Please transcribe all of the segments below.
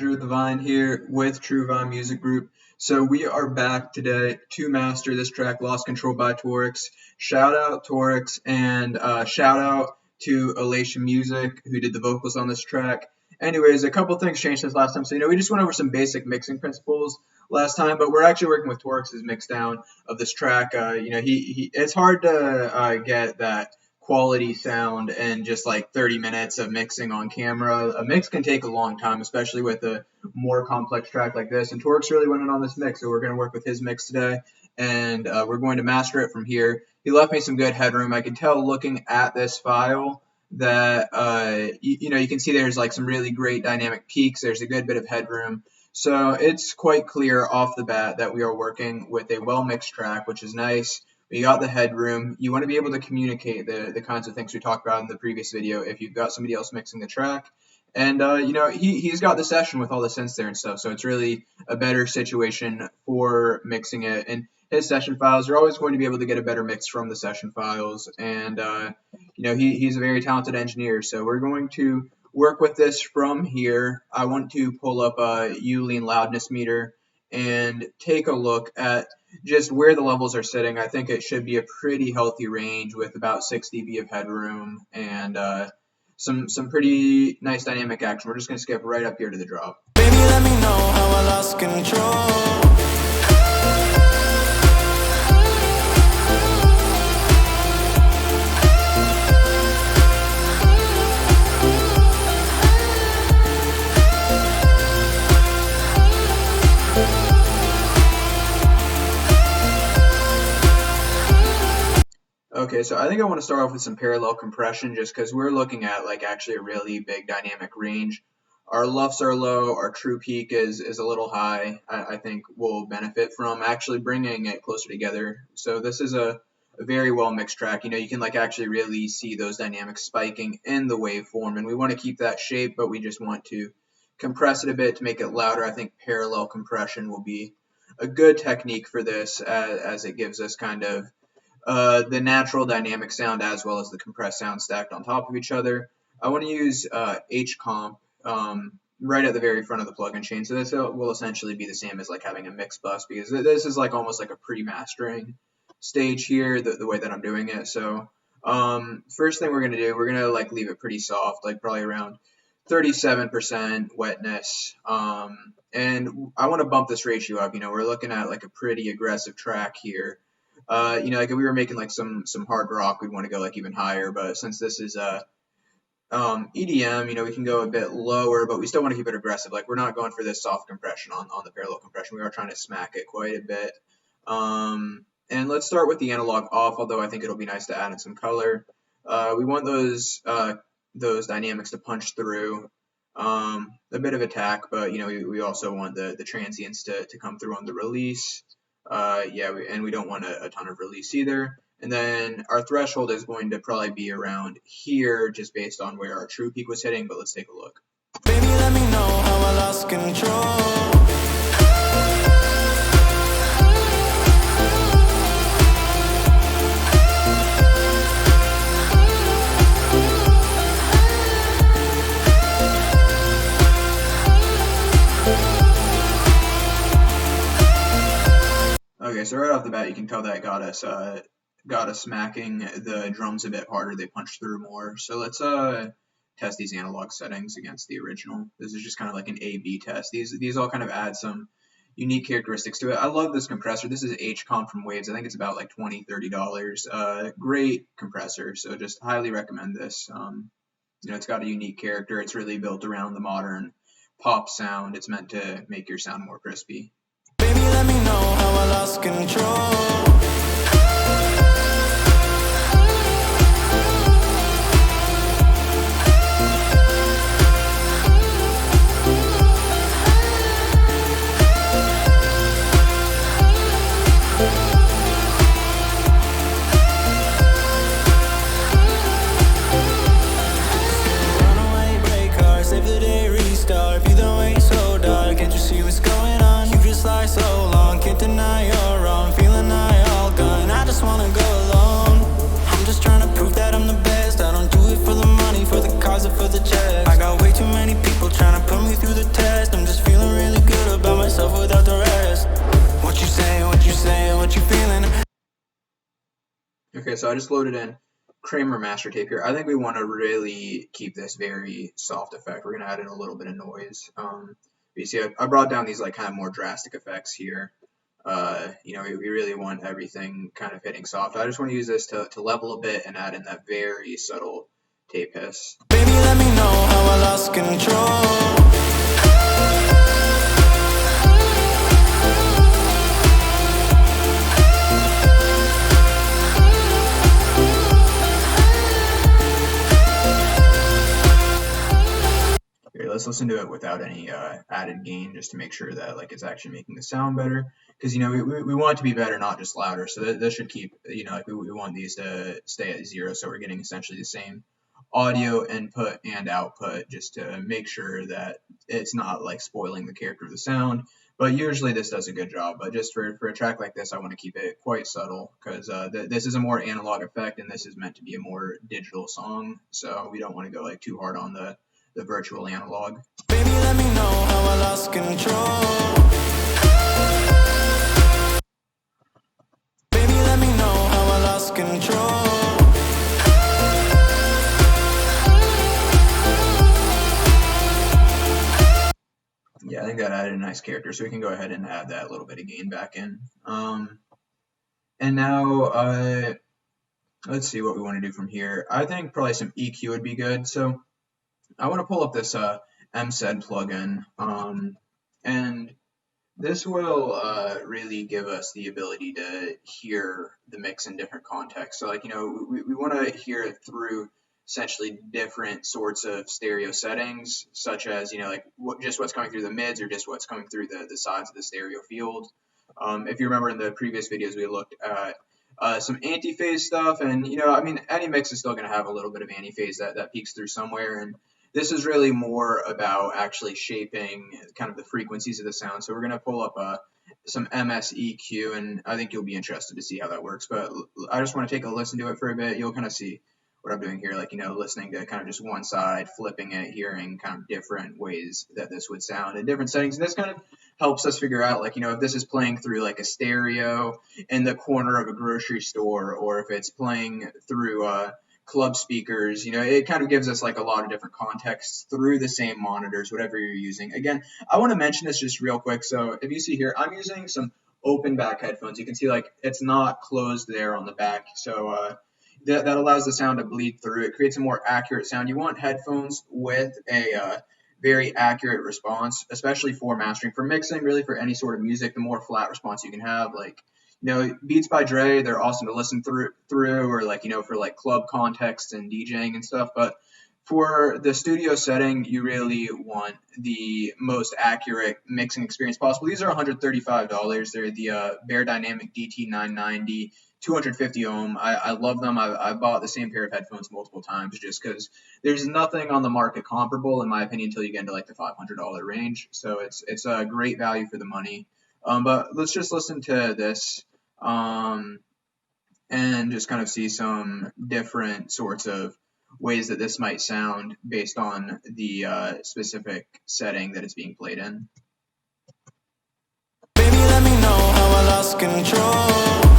Drew the Vine here with True Vine Music Group. So we are back today to master this track, Lost Control by Torix. Shout out Torix and shout out to Elation Music who did the vocals on this track. Anyways, a couple things changed since last time. So, we just went over some basic mixing principles last time, but we're actually working with Torix's mix down of this track. It's hard to get that quality sound in just like 30 minutes of mixing on camera. A mix can take a long time, especially with a more complex track like this. And Torix really went in on this mix, so we're going to work with his mix today, and we're going to master it from here. He left me some good headroom. I can tell looking at this file that you can see there's like some really great dynamic peaks. There's a good bit of headroom, so it's quite clear off the bat that we are working with a well mixed track, which is nice. We got the headroom. You want to be able to communicate the kinds of things we talked about in the previous video if you've got somebody else mixing the track. And he's got the session with all the synths there and stuff, so it's really a better situation for mixing it. And his session files, you're always going to be able to get a better mix from the session files. And he's a very talented engineer, so we're going to work with this from here. I want to pull up a Lean loudness meter and take a look at just where the levels are sitting. I think it should be a pretty healthy range with about 6 dB of headroom and some pretty nice dynamic action. We're just going to skip right up here to the drop. Baby, let me know how I lost control. Okay, so I think I want to start off with some parallel compression just because we're looking at like actually a really big dynamic range. Our LUFs are low, our true peak is a little high. I think we'll benefit from actually bringing it closer together. So this is a very well mixed track. You can like actually really see those dynamics spiking in the waveform, and we want to keep that shape, but we just want to compress it a bit to make it louder. I think parallel compression will be a good technique for this as it gives us kind of the natural dynamic sound as well as the compressed sound stacked on top of each other. I want to use H-comp right at the very front of the plugin chain. So this will essentially be the same as like having a mix bus, because this is like almost like a pre-mastering stage here, the way that I'm doing it. So first thing we're going to do, we're going to like leave it pretty soft, like probably around 37% wetness. And I want to bump this ratio up. We're looking at like a pretty aggressive track here. Like if we were making like some hard rock, we'd want to go like even higher, but since this is EDM, we can go a bit lower, but we still want to keep it aggressive. Like we're not going for this soft compression on the parallel compression. We are trying to smack it quite a bit. And let's start with the analog off, although I think it'll be nice to add in some color. We want those dynamics to punch through a bit of attack, but we also want the transients to come through on the release. And we don't want a ton of release either. And then our threshold is going to probably be around here just based on where our true peak was hitting, but let's take a look. Baby, let me know how I lost control. Okay, so right off the bat, you can tell that got us smacking the drums a bit harder. They punch through more. So let's test these analog settings against the original. This is just kind of like an A/B test. These all kind of add some unique characteristics to it. I love this compressor. This is H-comp from Waves. I think it's about like $20-$30. Great compressor. So just highly recommend this. It's got a unique character. It's really built around the modern pop sound. It's meant to make your sound more crispy. Baby, let me know how I lost control. Runaway break car, save the day, restart. View the way so dark, can't you see what's going on? You just lie so long, can't deny you're wrong, feeling high. so I just loaded in Kramer master tape here. I think we want to really keep this very soft effect. We're gonna add in a little bit of noise. You see, I brought down these like kind of more drastic effects here. We really want everything kind of hitting soft. I just want to use this to level a bit and add in that very subtle tape hiss. Baby, let me know how I lost control. Here, let's listen to it without any added gain, just to make sure that like it's actually making the sound better. Because we want it to be better, not just louder. So this should keep we want these to stay at 0, so we're getting essentially the same audio input and output, just to make sure that it's not like spoiling the character of the sound. But usually this does a good job. But just for a track like this, I want to keep it quite subtle, because this is a more analog effect, and this is meant to be a more digital song. So we don't want to go like too hard on the virtual analog. Baby, let me know how I lost control. Baby, let me know how I lost control. Yeah, I think that added a nice character, so we can go ahead and add that little bit of gain back in. And now, let's see what we want to do from here. I think probably some EQ would be good. So I want to pull up this MSED plugin, and this will really give us the ability to hear the mix in different contexts. So we want to hear it through essentially different sorts of stereo settings, such as just what's coming through the mids, or just what's coming through the sides of the stereo field. If you remember in the previous videos, we looked at some anti-phase stuff, and any mix is still going to have a little bit of anti-phase that peeks through somewhere, and this is really more about actually shaping kind of the frequencies of the sound. So we're going to pull up some MSEQ, and I think you'll be interested to see how that works. But I just want to take a listen to it for a bit. You'll kind of see what I'm doing here, listening to kind of just one side, flipping it, hearing kind of different ways that this would sound in different settings. And this kind of helps us figure out, if this is playing through like a stereo in the corner of a grocery store, or if it's playing through club speakers. It kind of gives us like a lot of different contexts through the same monitors, whatever you're using. Again, I want to mention this just real quick. So if you see here, I'm using some open back headphones. You can see it's not closed there on the back. So that allows the sound to bleed through. It creates a more accurate sound. You want headphones with a very accurate response, especially for mastering. For mixing, really for any sort of music, the more flat response you can have, Beats by Dre, they're awesome to listen through, or for club context and DJing and stuff. But for the studio setting, you really want the most accurate mixing experience possible. These are $135. They're the Bear Dynamic DT990, 250 ohm. I love them. I bought the same pair of headphones multiple times, just because there's nothing on the market comparable, in my opinion, until you get into the $500 range. So it's a great value for the money. But let's just listen to this and just kind of see some different sorts of ways that this might sound based on the specific setting that it's being played in. Baby, let me know how I lost control.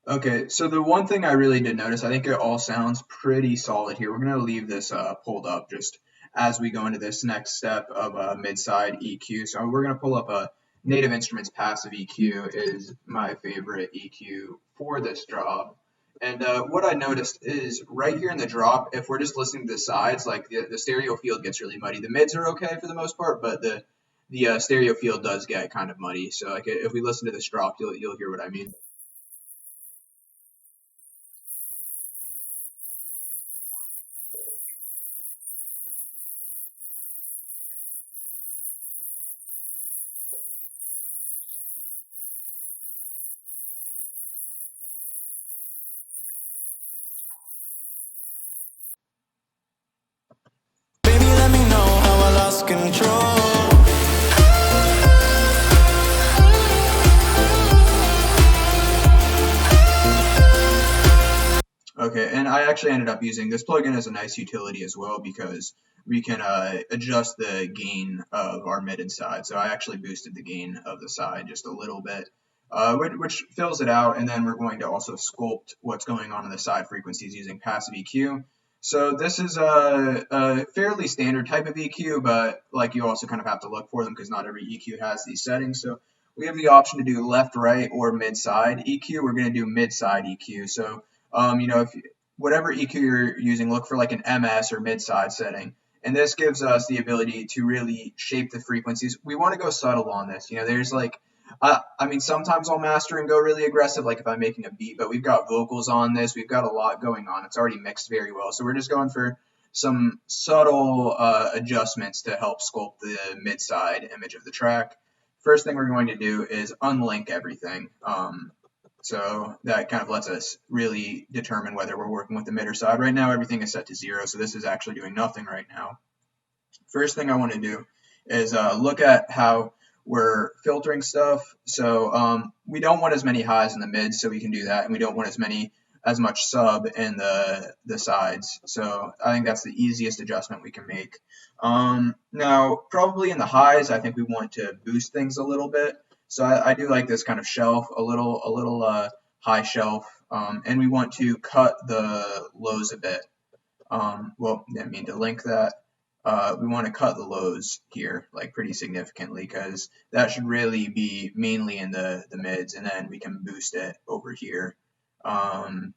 Okay, so the one thing I really did notice, I think it all sounds pretty solid here. We're going to leave this pulled up just as we go into this next step of mid-side EQ. So we're going to pull up a Native Instruments passive EQ is my favorite EQ for this drop. And what I noticed is right here in the drop, if we're just listening to the sides, the stereo field gets really muddy. The mids are okay for the most part, but the stereo field does get kind of muddy. So if we listen to this drop, you'll hear what I mean. Okay, and I actually ended up using this plugin as a nice utility as well because we can adjust the gain of our mid and side. So I actually boosted the gain of the side just a little bit, which fills it out. And then we're going to also sculpt what's going on in the side frequencies using passive EQ. So this is a fairly standard type of EQ, but like you also kind of have to look for them because not every EQ has these settings. So we have the option to do left, right, or mid-side EQ. We're going to do mid-side EQ. So if whatever EQ you're using, look for like an MS or mid-side setting. And this gives us the ability to really shape the frequencies. We want to go subtle on this. There's like, sometimes I'll master and go really aggressive, like if I'm making a beat, but we've got vocals on this. We've got a lot going on. It's already mixed very well. So we're just going for some subtle adjustments to help sculpt the mid-side image of the track. First thing we're going to do is unlink everything. So that kind of lets us really determine whether we're working with the mid or side. Right now, everything is set to 0, so this is actually doing nothing right now. First thing I want to do is look at how we're filtering stuff. So we don't want as many highs in the mids, so we can do that, and we don't want as much sub in the sides. So I think that's the easiest adjustment we can make. Now, probably in the highs, I think we want to boost things a little bit. So I do like this kind of shelf, a little high shelf, and we want to cut the lows a bit. Didn't mean to link that. We want to cut the lows here, like pretty significantly, because that should really be mainly in the mids, and then we can boost it over here. And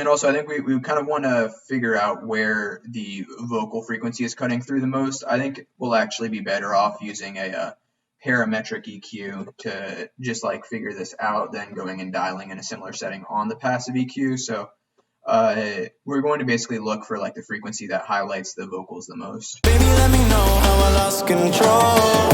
also, I think we kind of want to figure out where the vocal frequency is cutting through the most. I think we'll actually be better off using a parametric EQ to just like figure this out than going and dialing in a similar setting on the passive EQ. So we're going to basically look for like the frequency that highlights the vocals the most. Baby, let me know how I lost control.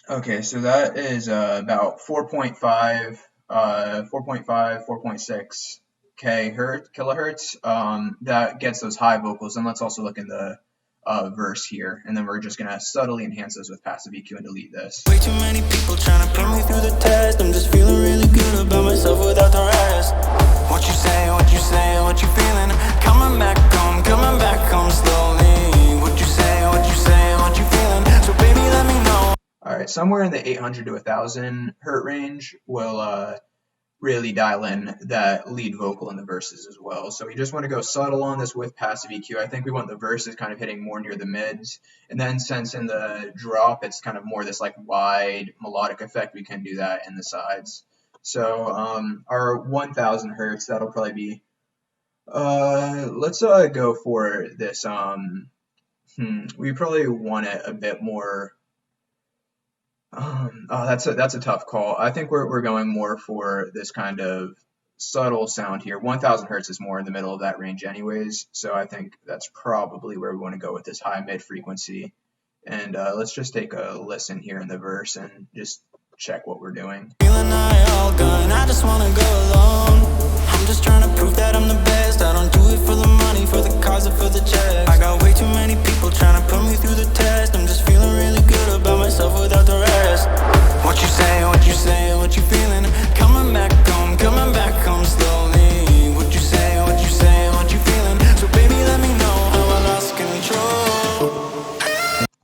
Okay, so that is about 4.5, 4.6 kilohertz. That gets those high vocals. And let's also look in the verse here. And then we're just going to subtly enhance those with passive EQ and delete this. Way too many people trying to put me through the test. I'm just feeling really good about myself without the rest. What you say, what you feeling? Coming back home slowly. What you say, what you feeling? So baby, let me know. All right, somewhere in the 800 to 1000 hertz range will really dial in that lead vocal in the verses as well. So we just want to go subtle on this with passive EQ. I think we want the verses kind of hitting more near the mids. And then since in the drop, it's kind of more this like wide melodic effect, we can do that in the sides. So our 1000 hertz, that'll probably be, let's go for this. We probably want it a bit more. That's a tough call. I think we're going more for this kind of subtle sound here. 1000 hertz is more in the middle of that range anyways, so I think that's probably where we want to go with this high mid frequency. And let's just take a listen here in the verse and just check what we're doing. Feeling all gone, I just wanna go alone. I'm just trying to prove that I'm the best. I don't do it for the money, for the cars, or for the checks. I got way too many people trying to put me through the test. I'm just feeling really good about myself without the rest. What you say, what you feeling? Coming back home slowly. What you say, what you feeling? So baby, let me know how I lost control.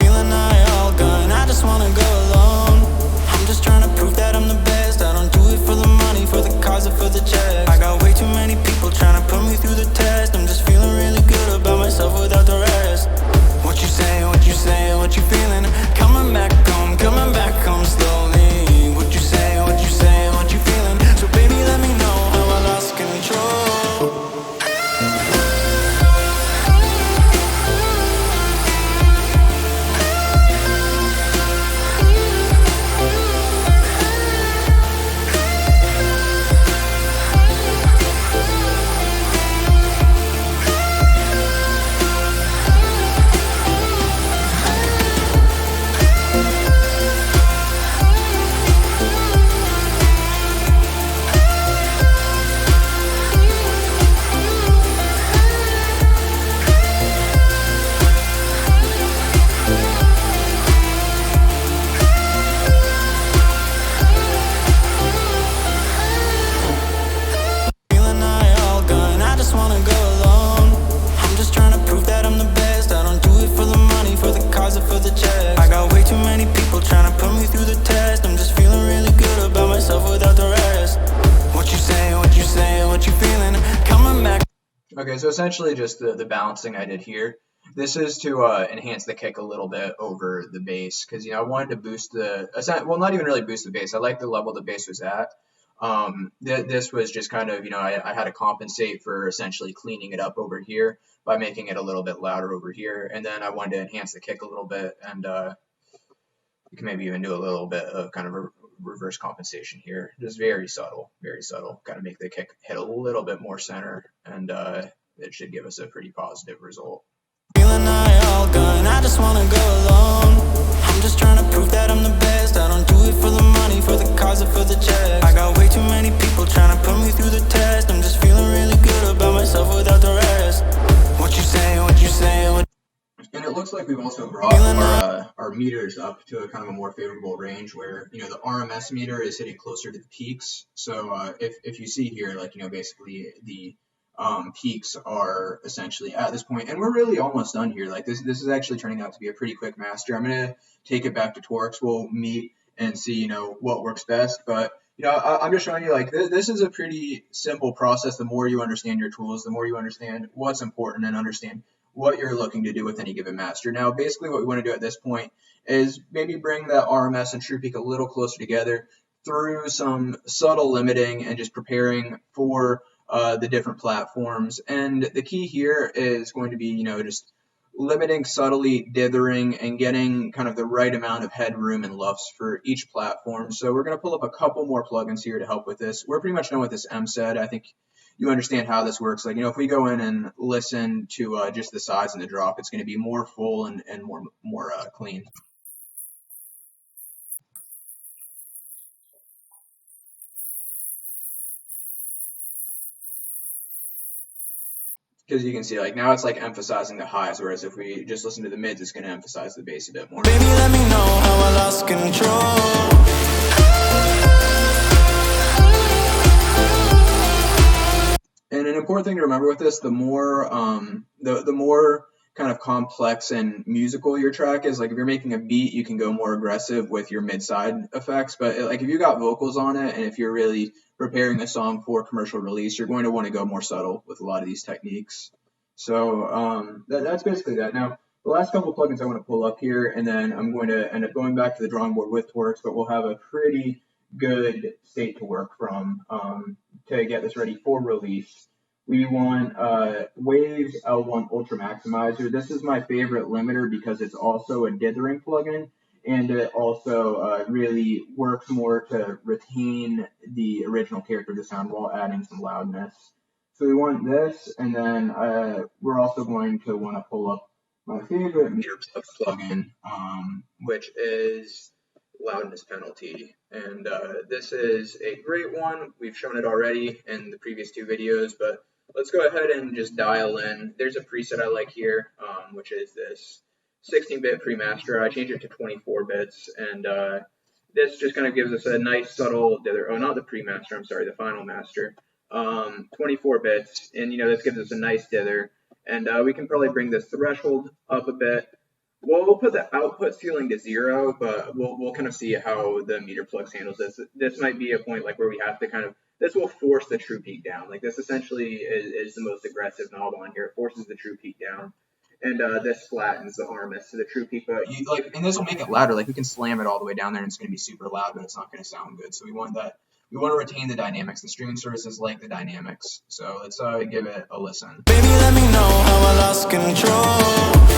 Feeling all gone, I just wanna go alone. I'm just trying to prove that I'm the best. I don't do it for the money, for the cars, or for the checks. Okay, so essentially just the balancing I did here. This is to enhance the kick a little bit over the bass because I wanted to boost well, not even really boost the bass. I like the level the bass was at. This was just kind of I had to compensate for essentially cleaning it up over here by making it a little bit louder over here, and then I wanted to enhance the kick a little bit, and you can maybe even do a little bit of kind of a reverse compensation here, just very subtle, kind of make the kick hit a little bit more center, and it should give us a pretty positive result. Feeling all gone, I just wanna go alone. I'm just trying to prove that I'm the best. I don't do it for the money, for the cars, or for the checks. I got way too many people trying to put me through the test. I'm just feeling really good about myself without the rest. What you say, what you say, what... And it looks like we've also brought our meters up to a kind of a more favorable range where, the RMS meter is hitting closer to the peaks. So if you see here, like, basically the peaks are essentially at this point, and we're really almost done here. Like this is actually turning out to be a pretty quick master. I'm going to take it back to Torix. We'll meet and see, what works best. But, I'm just showing you like this is a pretty simple process. The more you understand your tools, the more you understand what's important and understand what you're looking to do with any given master. Now, basically what we want to do at this point is maybe bring that RMS and true peak a little closer together through some subtle limiting and just preparing for the different platforms. And the key here is going to be, just limiting subtly, dithering, and getting kind of the right amount of headroom and lufts for each platform. So we're going to pull up a couple more plugins here to help with this. We're pretty much done with this M set. I think you understand how this works. Like, if we go in and listen to just the size and the drop, it's going to be more full and more clean. Because you can see, like, now it's like emphasizing the highs, whereas if we just listen to the mids, it's going to emphasize the bass a bit more. Baby, let me know how I lost control. And an important thing to remember with this, the more the more kind of complex and musical your track is, like if you're making a beat, you can go more aggressive with your mid-side effects. But like if you got vocals on it, and if you're really preparing a song for commercial release, you're going to want to go more subtle with a lot of these techniques. So that's basically that. Now, the last couple of plugins I want to pull up here, and then I'm going to end up going back to the drawing board with Torix, but we'll have a pretty good state to work from to get this ready for release. We want Waves L1 Ultra Maximizer. This is my favorite limiter because it's also a dithering plugin, and it also really works more to retain the original character of the sound while adding some loudness. So we want this, and then we're also going to want to pull up my favorite meter plugin, which is Loudness Penalty. And this is a great one. We've shown it already in the previous two videos, but let's go ahead and just dial in. There's a preset I like here, which is this 16-bit pre-master. I changed it to 24 bits, and this just kind of gives us a nice subtle dither. Oh, not the pre-master, I'm sorry, the final master. 24 bits, and this gives us a nice dither. And we can probably bring this threshold up a bit. We'll put the output ceiling to 0, but we'll kind of see how the meter plugs handles this. This might be a point like where we have to kind of, this will force the true peak down. Like this essentially is the most aggressive knob on here. It forces the true peak down, and this flattens the RMS to the true peak. But and this will make it louder. Like we can slam it all the way down there, and it's going to be super loud, but it's not going to sound good. So we want that. We want to retain the dynamics. The streaming services like the dynamics. So let's give it a listen. Baby, let me know how I lost control.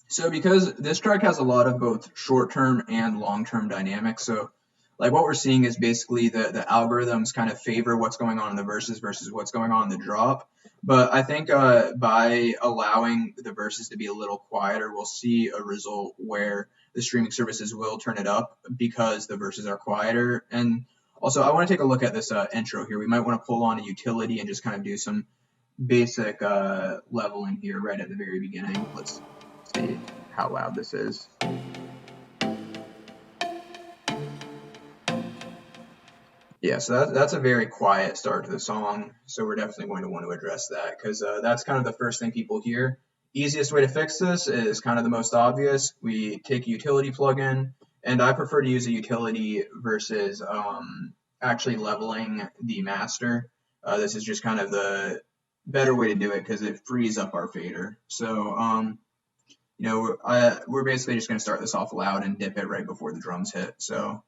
So because this track has a lot of both short-term and long-term dynamics, so like what we're seeing is basically the algorithms kind of favor what's going on in the verses versus what's going on in the drop. But I think by allowing the verses to be a little quieter, we'll see a result where the streaming services will turn it up because the verses are quieter. And also, I want to take a look at this intro here. We might want to pull on a utility and just kind of do some basic leveling here right at the very beginning. Let's see how loud this is. Yeah, so that's a very quiet start to the song, so we're definitely going to want to address that because that's kind of the first thing people hear. Easiest way to fix this is kind of the most obvious. We take a utility plugin, and I prefer to use a utility versus actually leveling the master. This is just kind of the better way to do it because it frees up our fader. So, we're basically just going to start this off loud and dip it right before the drums hit. So,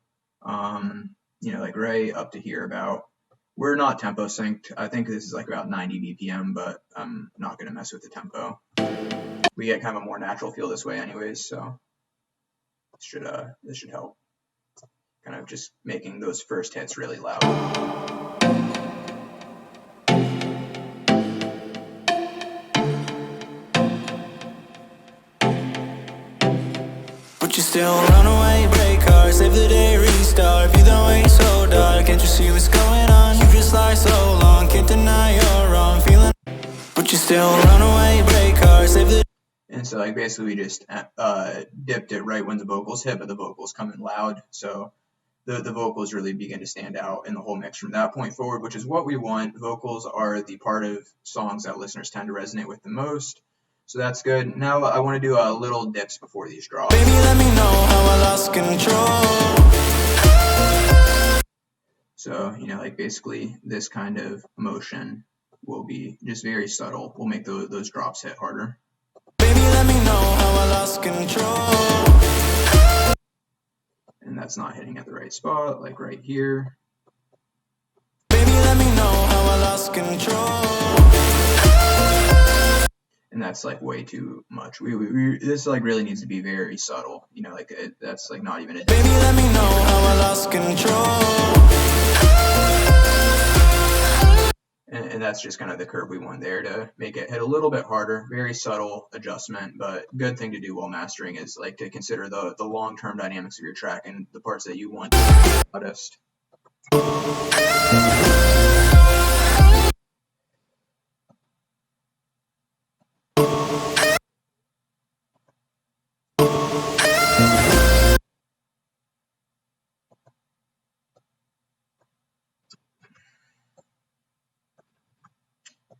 like right up to here about, we're not tempo synced. I think this is like about 90 BPM, but I'm not going to mess with the tempo. We get kind of a more natural feel this way anyways, so this should help. Kind of just making those first hits really loud. But you still run away, break cars, save the day, restart. View the way so dark, can't you see what's going on? You just lie so long, can't deny you're wrong, feeling. But you still run away, break cars, save the. And so like basically we just dipped it right when the vocals hit, but the vocals come in loud, so the vocals really begin to stand out in the whole mix from that point forward, which is what we want. Vocals are the part of songs that listeners tend to resonate with the most. So that's good. Now I want to do little dips before these drops. Baby, let me know how I lost control. So, like basically this kind of motion will be just very subtle. We'll make those drops hit harder. Baby, let me know how I lost control. And that's not hitting at the right spot, like right here. Baby, let me know how I lost control. And that's like way too much. This like really needs to be very subtle. That's like not even a. Baby, let me know how I lost control. And that's just kind of the curve we want there to make it hit a little bit harder. Very subtle adjustment, but good thing to do while mastering is like to consider the long-term dynamics of your track and the parts that you want loudest.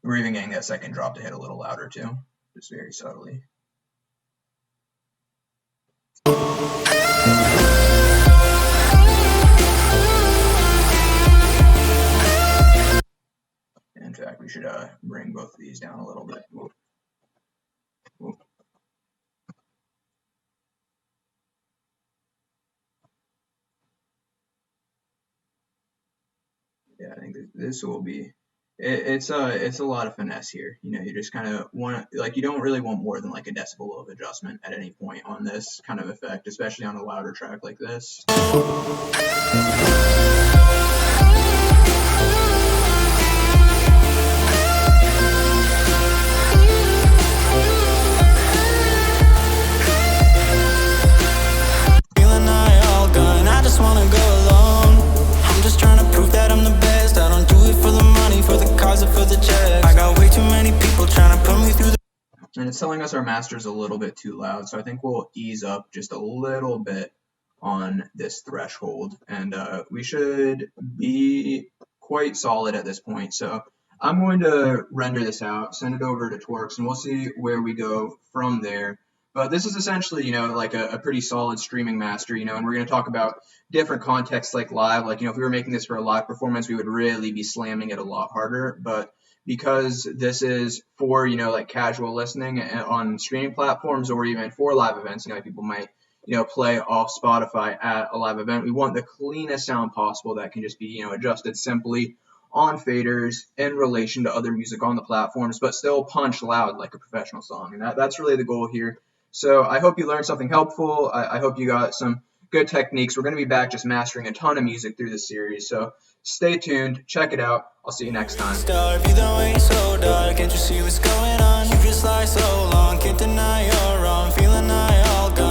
We're even getting that second drop to hit a little louder too, just very subtly. In fact, we should bring both of these down a little bit. Whoa. Whoa. Yeah, I think this will be. It's a lot of finesse here. You just kind of want, like, you don't really want more than like a decibel of adjustment at any point on this kind of effect, especially on a louder track like this. Feeling I all gone, I just wanna go alone. I'm just trying to prove that I'm the best. I don't do it for the money, for the cars, or for the checks. I got way too many people trying to put me through the. And it's telling us our master's a little bit too loud, so I think we'll ease up just a little bit on this threshold, and we should be quite solid at this point. So I'm going to render this out, send it over to Torix, and we'll see where we go from there. But this is essentially, like a pretty solid streaming master, and we're going to talk about different contexts like live. Like, if we were making this for a live performance, we would really be slamming it a lot harder. But because this is for, like casual listening on streaming platforms or even for live events, people might, play off Spotify at a live event. We want the cleanest sound possible that can just be, adjusted simply on faders in relation to other music on the platforms, but still punch loud like a professional song. And that's really the goal here. So I hope you learned something helpful. I hope you got some good techniques. We're going to be back just mastering a ton of music through this series. So stay tuned. Check it out. I'll see you next time. Star, be the way so dark, can't you see what's